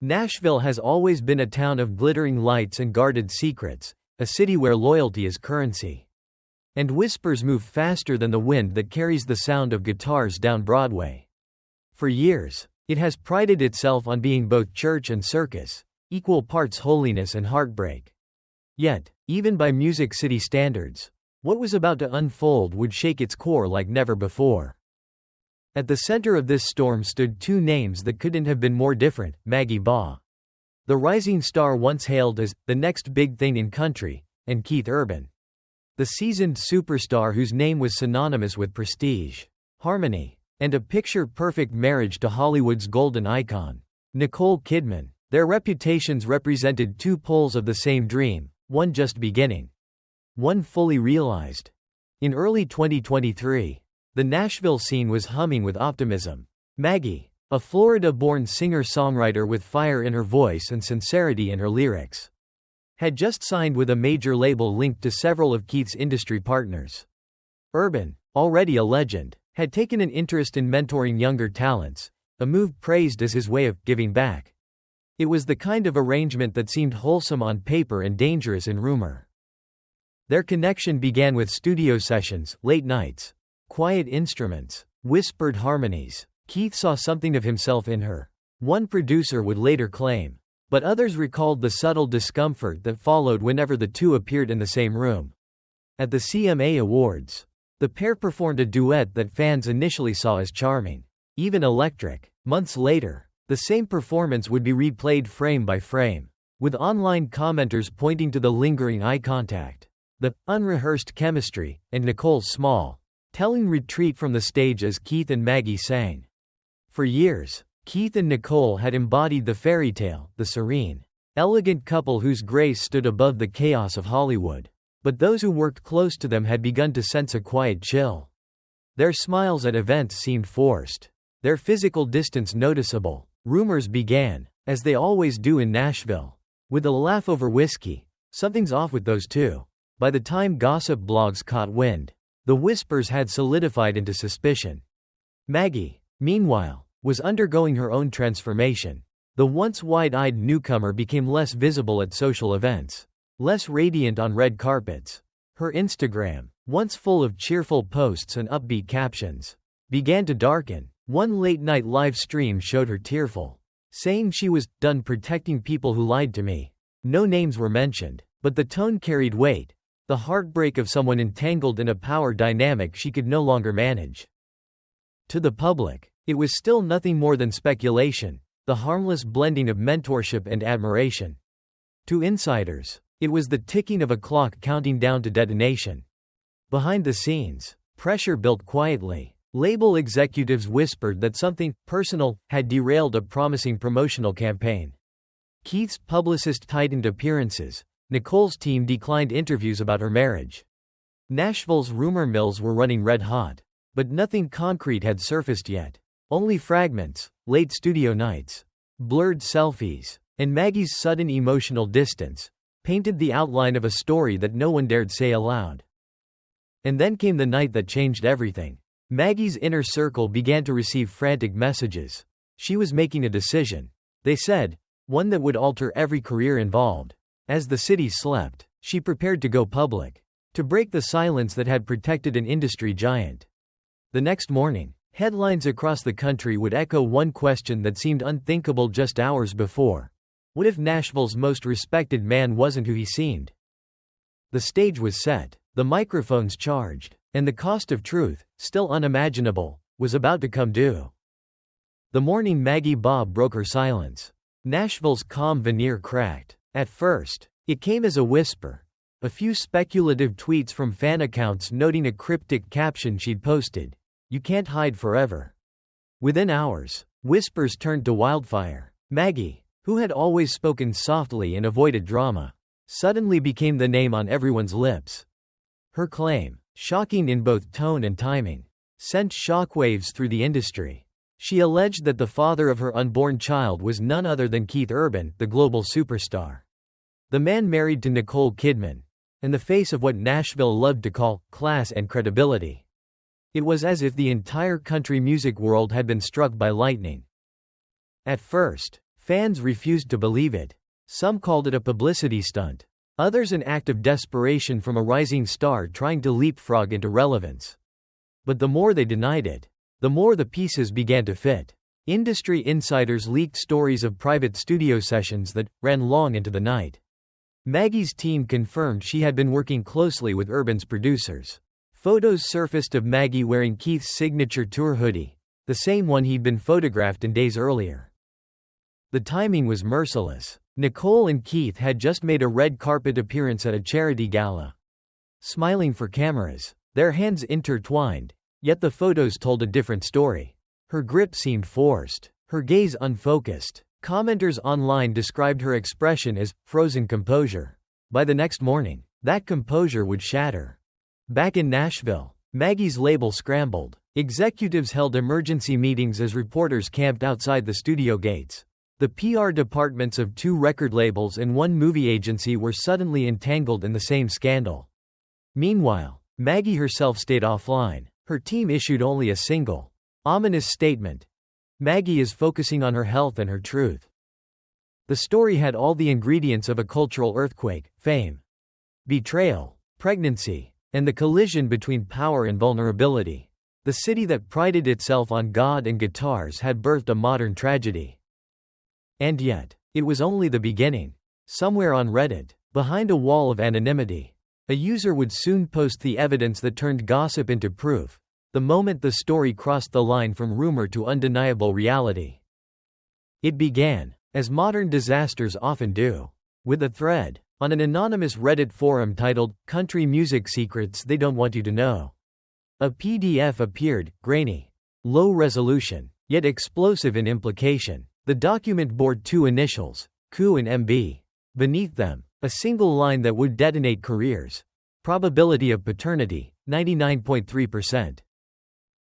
Nashville has always been a town of glittering lights and guarded secrets, a city where loyalty is currency. And whispers move faster than the wind that carries the sound of guitars down Broadway. For years, it has prided itself on being both church and circus, equal parts holiness and heartbreak. Yet, even by Music City standards, what was about to unfold would shake its core like never before. At the center of this storm stood two names that couldn't have been more different: Maggie Baugh, the rising star once hailed as the next big thing in country, and Keith Urban, the seasoned superstar whose name was synonymous with prestige, harmony, and a picture-perfect marriage to Hollywood's golden icon, Nicole Kidman. Their reputations represented two poles of the same dream, one just beginning, one fully realized. In early 2023, the Nashville scene was humming with optimism. Maggie, a Florida-born singer-songwriter with fire in her voice and sincerity in her lyrics, had just signed with a major label linked to several of Keith's industry partners. Urban, already a legend, had taken an interest in mentoring younger talents, a move praised as his way of giving back. It was the kind of arrangement that seemed wholesome on paper and dangerous in rumor. Their connection began with studio sessions, late nights, quiet instruments, whispered harmonies. Keith saw something of himself in her, one producer would later claim, but others recalled the subtle discomfort that followed whenever the two appeared in the same room. At the CMA Awards, the pair performed a duet that fans initially saw as charming, even electric. Months later, the same performance would be replayed frame by frame, with online commenters pointing to the lingering eye contact, the unrehearsed chemistry, and Nicole's small, telling retreat from the stage as Keith and Maggie sang. For years, Keith and Nicole had embodied the fairy tale, the serene, elegant couple whose grace stood above the chaos of Hollywood. But those who worked close to them had begun to sense a quiet chill. Their smiles at events seemed forced, their physical distance noticeable. Rumors began, as they always do in Nashville, with a laugh over whiskey. Something's off with those two. By the time gossip blogs caught wind, the whispers had solidified into suspicion. Maggie, meanwhile, was undergoing her own transformation. The once wide-eyed newcomer became less visible at social events, less radiant on red carpets. Her Instagram, once full of cheerful posts and upbeat captions, began to darken. One late-night live stream showed her tearful, saying she was done protecting people who lied to me. No names were mentioned, but the tone carried weight, the heartbreak of someone entangled in a power dynamic she could no longer manage. To the public, it was still nothing more than speculation, the harmless blending of mentorship and admiration. To insiders, it was the ticking of a clock counting down to detonation. Behind the scenes, pressure built quietly. Label executives whispered that something personal had derailed a promising promotional campaign. Keith's publicist tightened appearances. Nicole's team declined interviews about her marriage. Nashville's rumor mills were running red hot, but nothing concrete had surfaced yet. Only fragments, late studio nights, blurred selfies, and Maggie's sudden emotional distance painted the outline of a story that no one dared say aloud. And then came the night that changed everything. Maggie's inner circle began to receive frantic messages. She was making a decision, they said, one that would alter every career involved. As the city slept, she prepared to go public, to break the silence that had protected an industry giant. The next morning, headlines across the country would echo one question that seemed unthinkable just hours before. What if Nashville's most respected man wasn't who he seemed? The stage was set, the microphones charged, and the cost of truth, still unimaginable, was about to come due. The morning Maggie Baugh broke her silence, Nashville's calm veneer cracked. At first, it came as a whisper, a few speculative tweets from fan accounts noting a cryptic caption she'd posted, "You can't hide forever." Within hours, whispers turned to wildfire. Maggie, who had always spoken softly and avoided drama, suddenly became the name on everyone's lips. Her claim, shocking in both tone and timing, sent shockwaves through the industry. She alleged that the father of her unborn child was none other than Keith Urban, the global superstar. The man married to Nicole Kidman, and the face of what Nashville loved to call class and credibility. It was as if the entire country music world had been struck by lightning. At first, Fans refused to believe it. Some called it a publicity stunt. Others an act of desperation from a rising star trying to leapfrog into relevance. But the more they denied it, the more the pieces began to fit. Industry insiders leaked stories of private studio sessions that ran long into the night. Maggie's team confirmed she had been working closely with Urban's producers. Photos surfaced of Maggie wearing Keith's signature tour hoodie, the same one he'd been photographed in days earlier. The timing was merciless. Nicole and Keith had just made a red carpet appearance at a charity gala. Smiling for cameras, their hands intertwined, yet the photos told a different story. Her grip seemed forced, her gaze unfocused. Commenters online described her expression as frozen composure. By the next morning, that composure would shatter. Back in Nashville, Maggie's label scrambled. Executives held emergency meetings as reporters camped outside the studio gates. The PR departments of 2 record labels and 1 movie agency were suddenly entangled in the same scandal. Meanwhile, Maggie herself stayed offline. Her team issued only a single, ominous statement. Maggie is focusing on her health and her truth. The story had all the ingredients of a cultural earthquake: fame, betrayal, pregnancy, and the collision between power and vulnerability. The city that prided itself on God and guitars had birthed a modern tragedy. And yet, it was only the beginning. Somewhere on Reddit, behind a wall of anonymity, a user would soon post the evidence that turned gossip into proof, the moment the story crossed the line from rumor to undeniable reality. It began, as modern disasters often do, with a thread on an anonymous Reddit forum titled, "Country Music Secrets They Don't Want You to Know." A PDF appeared, grainy, low resolution, yet explosive in implication. The document bore 2 initials, Q and MB. Beneath them, a single line that would detonate careers. Probability of paternity, 99.3%.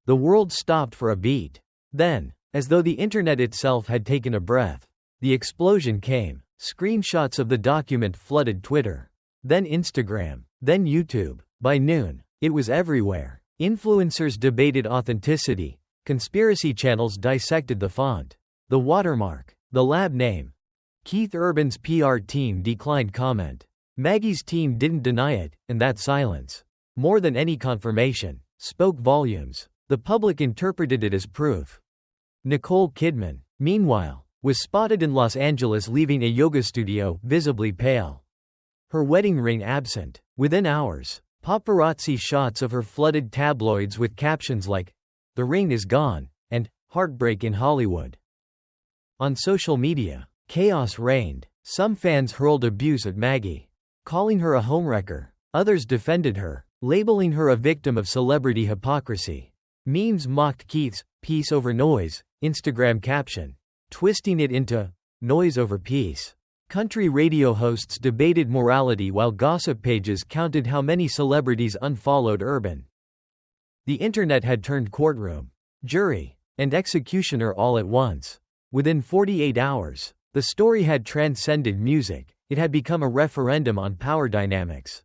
The world stopped for a beat. Then, as though the internet itself had taken a breath, the explosion came. Screenshots of the document flooded Twitter. Then Instagram. Then YouTube. By noon, it was everywhere. Influencers debated authenticity. Conspiracy channels dissected the font, the watermark, the lab name. Keith Urban's PR team declined comment. Maggie's team didn't deny it, and that silence, more than any confirmation, spoke volumes. The public interpreted it as proof. Nicole Kidman, meanwhile, was spotted in Los Angeles leaving a yoga studio, visibly pale. Her wedding ring absent. Within hours, paparazzi shots of her flooded tabloids with captions like, "The ring is gone," and "Heartbreak in Hollywood." On social media, chaos reigned. Some fans hurled abuse at Maggie, calling her a homewrecker. Others defended her, labeling her a victim of celebrity hypocrisy. Memes mocked Keith's "peace over noise" Instagram caption, twisting it into "noise over peace." Country radio hosts debated morality while gossip pages counted how many celebrities unfollowed Urban. The internet had turned courtroom, jury, and executioner all at once. Within 48 hours, the story had transcended music. It had become a referendum on power dynamics,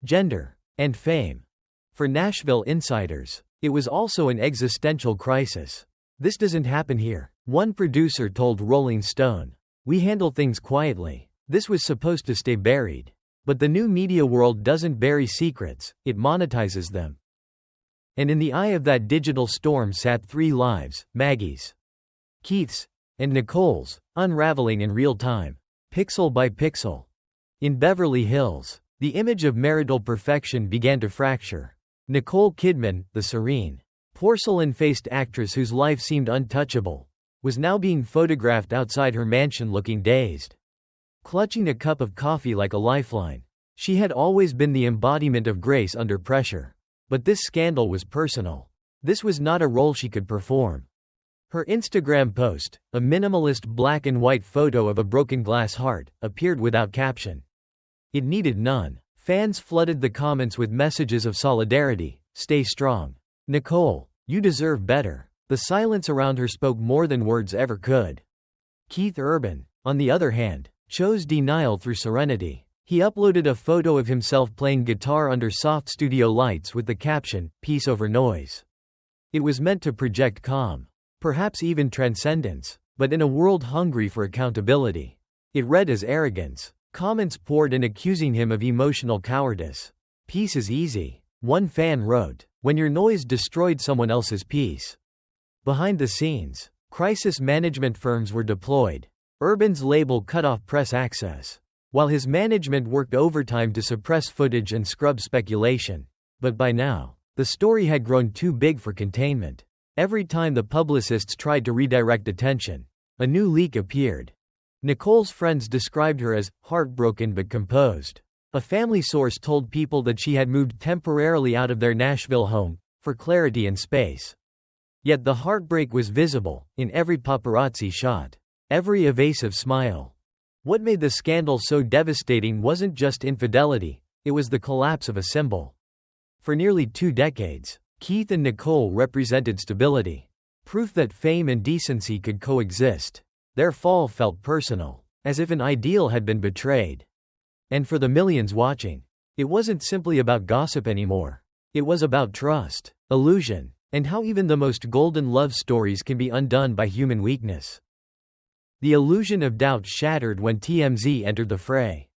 gender, and fame. For Nashville insiders, it was also an existential crisis. "This doesn't happen here," one producer told Rolling Stone. "We handle things quietly. This was supposed to stay buried. But the new media world doesn't bury secrets, it monetizes them." And in the eye of that digital storm sat 3 lives: Maggie's, Keith's, and Nicole's, unraveling in real time, pixel by pixel. In Beverly Hills, the image of marital perfection began to fracture. Nicole Kidman, the serene, porcelain-faced actress whose life seemed untouchable, was now being photographed outside her mansion looking dazed, clutching a cup of coffee like a lifeline. She had always been the embodiment of grace under pressure. But this scandal was personal. This was not a role she could perform. Her Instagram post, a minimalist black and white photo of a broken glass heart, appeared without caption. It needed none. Fans flooded the comments with messages of solidarity. "Stay strong. Nicole, you deserve better." The silence around her spoke more than words ever could. Keith Urban, on the other hand, chose denial through serenity. He uploaded a photo of himself playing guitar under soft studio lights with the caption, "Peace over noise." It was meant to project calm, perhaps even transcendence. but in a world hungry for accountability. It read as arrogance. Comments poured in accusing him of emotional cowardice. Peace is easy. One fan wrote, when your noise destroyed someone else's peace. Behind the scenes, crisis management firms were deployed. Urban's label cut off press access, while his management worked overtime to suppress footage and scrub speculation. But by now, the story had grown too big for containment. Every time the publicists tried to redirect attention, a new leak appeared. Nicole's friends described her as heartbroken but composed. A family source told People that she had moved temporarily out of their Nashville home, for clarity and space. Yet the heartbreak was visible, in every paparazzi shot. Every evasive smile. What made the scandal so devastating wasn't just infidelity, it was the collapse of a symbol. For nearly 2 decades, Keith and Nicole represented stability. Proof that fame and decency could coexist. Their fall felt personal, as if an ideal had been betrayed. And for the millions watching, it wasn't simply about gossip anymore. It was about trust, illusion, and how even the most golden love stories can be undone by human weakness. The illusion of doubt shattered when TMZ entered the fray.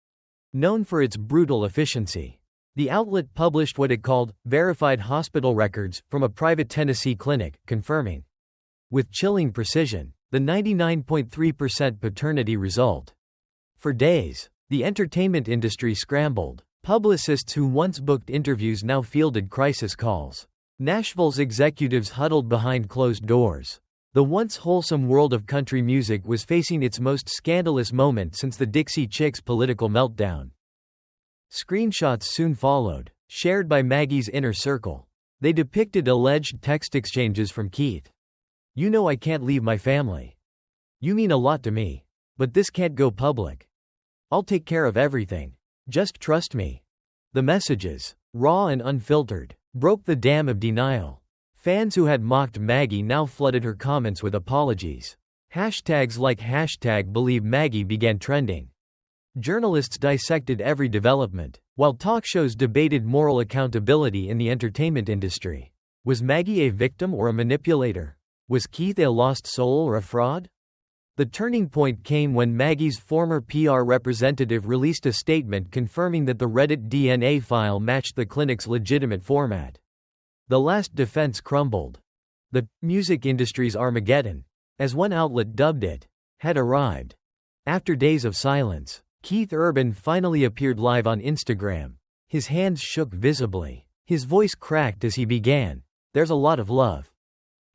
Known for its brutal efficiency, the outlet published what it called verified hospital records from a private Tennessee clinic, confirming, with chilling precision, the 99.3% paternity result. For days, the entertainment industry scrambled. Publicists who once booked interviews now fielded crisis calls. Nashville's executives huddled behind closed doors. The once wholesome world of country music was facing its most scandalous moment since the Dixie Chicks' political meltdown. Screenshots soon followed, shared by Maggie's inner circle. They depicted alleged text exchanges from Keith. "You know I can't leave my family. You mean a lot to me. But this can't go public. I'll take care of everything. Just trust me." The messages, raw and unfiltered, broke the dam of denial. Fans who had mocked Maggie now flooded her comments with apologies. Hashtags like #BelieveMaggie began trending. Journalists dissected every development, while talk shows debated moral accountability in the entertainment industry. Was Maggie a victim or a manipulator? Was Keith a lost soul or a fraud? The turning point came when Maggie's former PR representative released a statement confirming that the Reddit DNA file matched the clinic's legitimate format. The last defense crumbled. The music industry's Armageddon, as one outlet dubbed it, had arrived. After days of silence, Keith Urban finally appeared live on Instagram. His hands shook visibly. His voice cracked as he began. "There's a lot of love.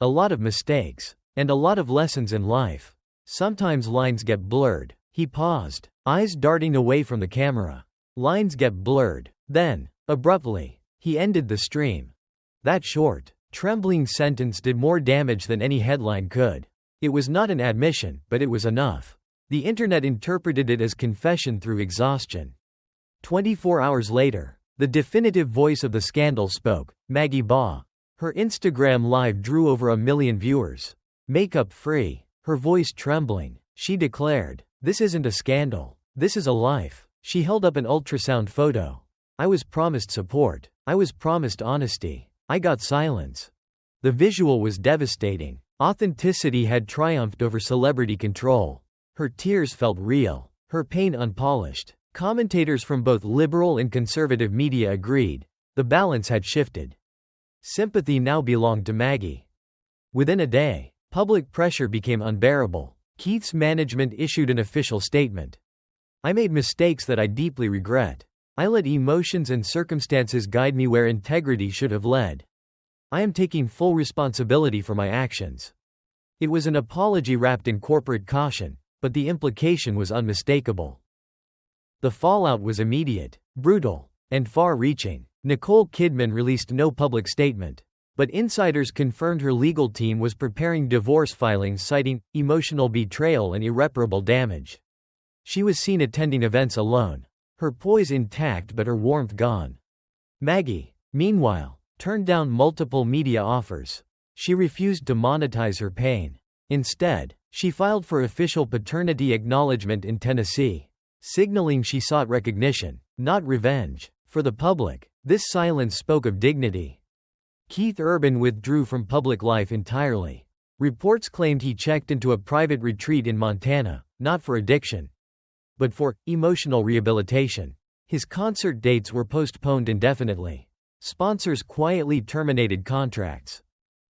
A lot of mistakes. And a lot of lessons in life. Sometimes lines get blurred." He paused, eyes darting away from the camera. Lines get blurred. Then, abruptly, he ended the stream. That short, trembling sentence did more damage than any headline could. It was not an admission, but it was enough. The internet interpreted it as confession through exhaustion. 24 hours later, the definitive voice of the scandal spoke, Maggie Baugh. Her Instagram live drew over 1 million viewers. Makeup-free, her voice trembling, she declared, "This isn't a scandal. This is a life." She held up an ultrasound photo. "I was promised support. I was promised honesty. I got silence." The visual was devastating. Authenticity had triumphed over celebrity control. Her tears felt real, her pain unpolished. Commentators from both liberal and conservative media agreed. The balance had shifted. Sympathy now belonged to Maggie. Within a day, public pressure became unbearable. Keith's management issued an official statement. "I made mistakes that I deeply regret. I let emotions and circumstances guide me where integrity should have led. I am taking full responsibility for my actions." It was an apology wrapped in corporate caution, but the implication was unmistakable. The fallout was immediate, brutal, and far-reaching. Nicole Kidman released no public statement, but insiders confirmed her legal team was preparing divorce filings citing emotional betrayal and irreparable damage. She was seen attending events alone, her poise intact but her warmth gone. Maggie, meanwhile, turned down multiple media offers. She refused to monetize her pain. Instead, she filed for official paternity acknowledgement in Tennessee, signaling she sought recognition, not revenge. For the public, this silence spoke of dignity. Keith Urban withdrew from public life entirely. Reports claimed he checked into a private retreat in Montana, not for addiction, but for emotional rehabilitation. His concert dates were postponed indefinitely. Sponsors quietly terminated contracts.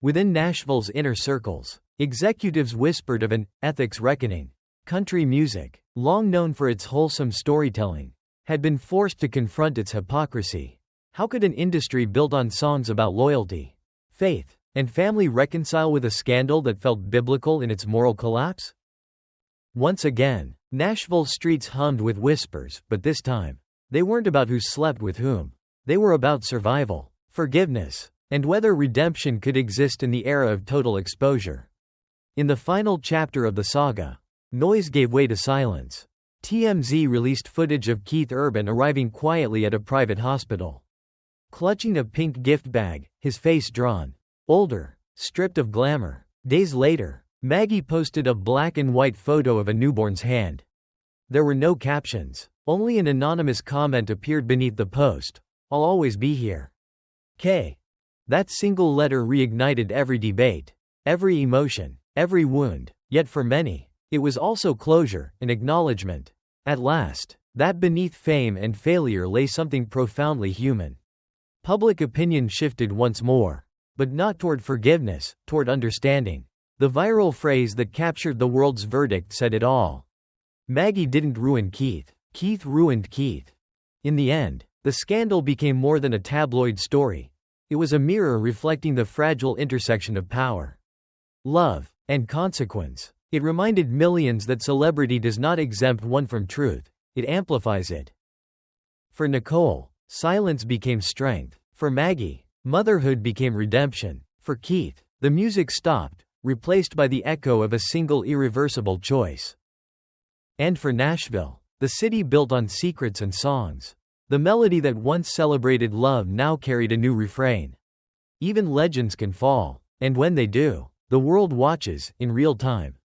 Within Nashville's inner circles, executives whispered of an ethics reckoning. Country music, long known for its wholesome storytelling, had been forced to confront its hypocrisy. How could an industry built on songs about loyalty, faith, and family reconcile with a scandal that felt biblical in its moral collapse? Once again, Nashville's streets hummed with whispers, but this time, they weren't about who slept with whom. They were about survival, forgiveness, and whether redemption could exist in the era of total exposure. In the final chapter of the saga, noise gave way to silence. TMZ released footage of Keith Urban arriving quietly at a private hospital. Clutching a pink gift bag, his face drawn, older, stripped of glamour. Days later, Maggie posted a black and white photo of a newborn's hand. There were no captions, only an anonymous comment appeared beneath the post. "I'll always be here. K." That single letter reignited every debate, every emotion, every wound, yet for many, it was also closure, an acknowledgement. At last, that beneath fame and failure lay something profoundly human. Public opinion shifted once more, but not toward forgiveness, toward understanding. The viral phrase that captured the world's verdict said it all. Maggie didn't ruin Keith. Keith ruined Keith. In the end, the scandal became more than a tabloid story. It was a mirror reflecting the fragile intersection of power, love, and consequence. It reminded millions that celebrity does not exempt one from truth, it amplifies it. For Nicole, silence became strength. For Maggie, motherhood became redemption. For Keith, the music stopped, replaced by the echo of a single irreversible choice. And for Nashville, the city built on secrets and songs, the melody that once celebrated love now carried a new refrain. Even legends can fall, and when they do, the world watches, in real time.